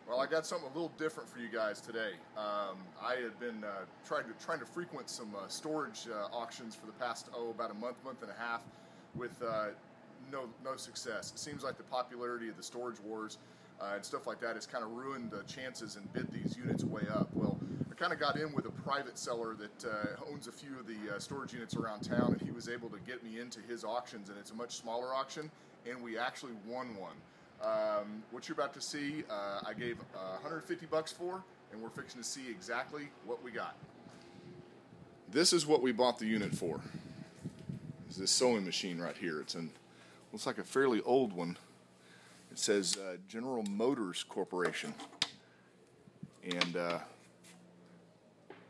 Well, I got something a little different for you guys today. I had been trying to frequent some storage auctions for the past about a month and a half, with no success. It seems like the popularity of the storage wars and stuff like that has kind of ruined the chances and bid these units way up. Well, I kind of got in with a private seller that owns a few of the storage units around town, and he was able to get me into his auctions, and it's a much smaller auction, and we actually won one. What you're about to see, I gave $150 for, and we're fixing to see exactly what we got. This is what we bought the unit for. It's this sewing machine right here. Looks like a fairly old one. It says General Motors Corporation, and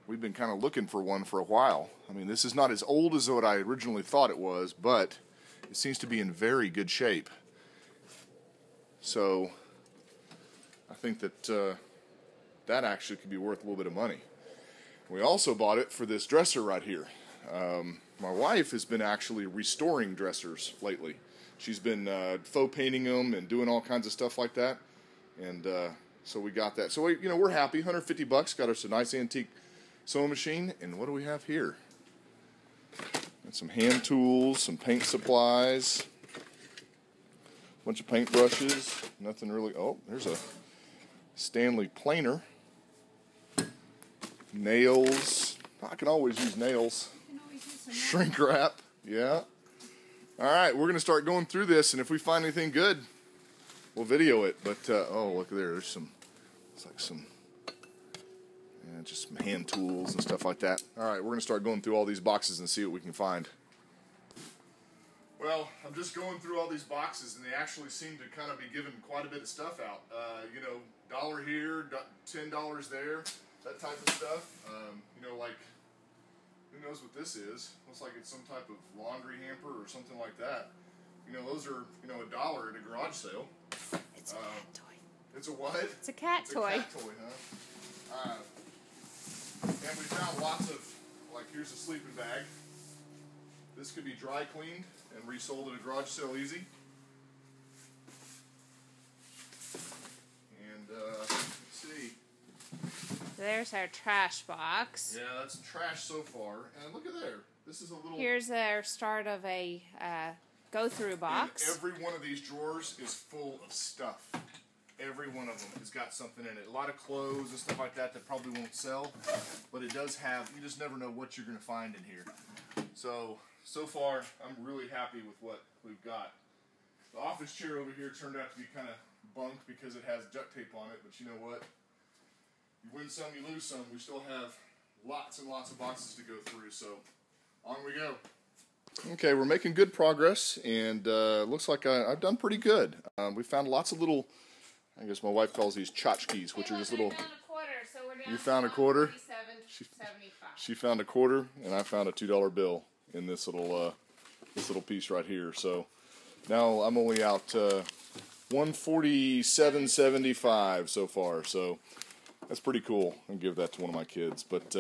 we've been kind of looking for one for a while. I mean, this is not as old as what I originally thought it was, but it seems to be in very good shape. So I think that that actually could be worth a little bit of money. We also bought it for this dresser right here. My wife has been actually restoring dressers lately. She's been faux painting them and doing all kinds of stuff like that, and so we got that. So we're happy. $150 got us a nice antique sewing machine. And what do we have here? Got some hand tools, some paint supplies, bunch of paint brushes, nothing really. Oh, there's a Stanley planer. Nails. I can always use nails. Shrink wrap. Yeah. All right, we're going to start going through this, and if we find anything good, we'll video it. But, oh, look there. There's just some hand tools and stuff like that. All right, we're going to start going through all these boxes and see what we can find. Well, I'm just going through all these boxes, and they actually seem to kind of be giving quite a bit of stuff out. $1 here, $10 there, that type of stuff. Like, who knows what this is? Looks like it's some type of laundry hamper or something like that. Those are, $1 at a garage sale. It's a cat toy. It's a what? It's a cat toy. It's a cat toy, huh? And we found lots of, like, here's a sleeping bag. This could be dry cleaned and resold at a garage sale easy. And let's see. There's our trash box. Yeah, that's trash so far. And look at there. This is a little. Here's our start of a go-through box. And every one of these drawers is full of stuff. Every one of them has got something in it. A lot of clothes and stuff like that probably won't sell. But it does have, you just never know what you're going to find in here. So far, I'm really happy with what we've got. The office chair over here turned out to be kind of bunk because it has duct tape on it, but you know what? You win some, you lose some. We still have lots and lots of boxes to go through, so on we go. Okay, we're making good progress, and looks like I've done pretty good. We found lots of little, I guess my wife calls these tchotchkes, which are just little. I found a quarter, so we're down you found a quarter? $47.75. She found a quarter, and I found a $2 bill in this little piece right here. So now I'm only out $147.75 so far. So that's pretty cool. I'll give that to one of my kids. But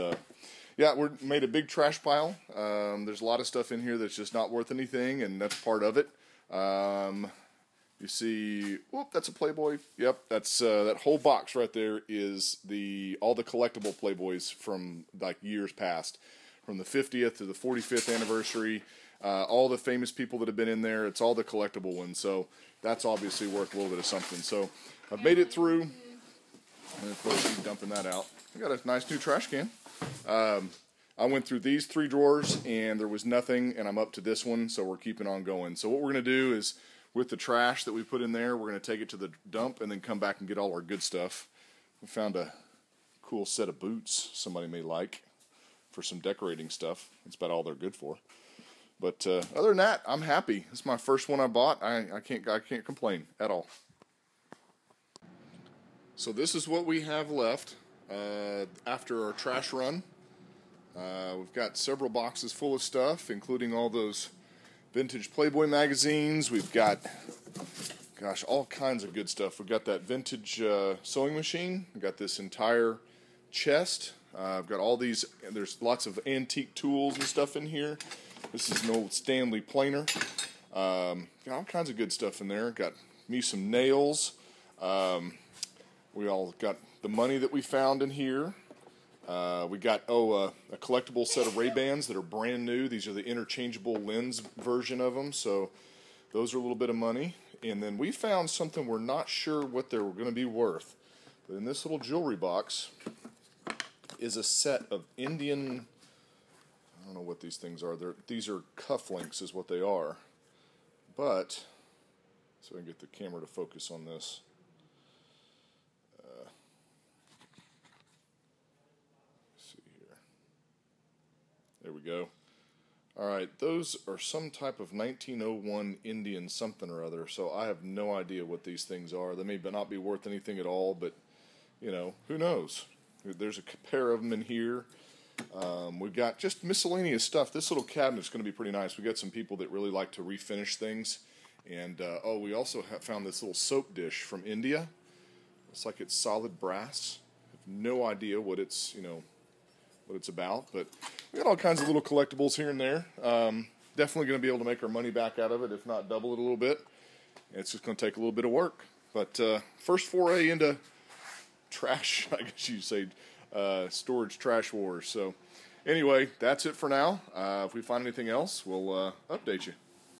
yeah, we made a big trash pile. There's a lot of stuff in here that's just not worth anything, and that's part of it. You see, whoop, that's a Playboy. Yep, that's that whole box right there is all the collectible Playboys from like years past, from the 50th to the 45th anniversary. All the famous people that have been in there. It's all the collectible ones. So that's obviously worth a little bit of something. So I've made it through, and of course she's dumping that out. I got a nice new trash can. I went through these 3 drawers, and there was nothing, and I'm up to this one, so we're keeping on going. So what we're going to do is, with the trash that we put in there, we're going to take it to the dump and then come back and get all our good stuff. We found a cool set of boots somebody may like for some decorating stuff. That's about all they're good for. But other than that, I'm happy. This is my first one I bought. I can't complain at all. So this is what we have left after our trash run. We've got several boxes full of stuff, including all those vintage Playboy magazines. We've got, gosh, all kinds of good stuff. We've got that vintage sewing machine. We've got this entire chest. I've got all these. There's lots of antique tools and stuff in here. This is an old Stanley planer. Got all kinds of good stuff in there. Got me some nails. We've We all got the money that we found in here. We got a collectible set of Ray-Bans that are brand new. These are the interchangeable lens version of them, so those are a little bit of money. And then we found something we're not sure what they were going to be worth. But in this little jewelry box is a set of Indian, I don't know what these things are. These are cufflinks is what they are. But, so I can get the camera to focus on this. See here. There we go. All right, those are some type of 1901 Indian something or other, so I have no idea what these things are. They may not be worth anything at all, but, you know, who knows? There's a pair of them in here. We've got just miscellaneous stuff. This little cabinet's going to be pretty nice. We've got some people that really like to refinish things. And, we also found this little soap dish from India. Looks like it's solid brass. I have no idea what it's, what it's about, but we got all kinds of little collectibles here and there. Definitely going to be able to make our money back out of it, if not double it a little bit. It's just going to take a little bit of work. But first foray into trash, I guess you'd say, storage trash wars. So anyway, that's it for now. If we find anything else, we'll update you.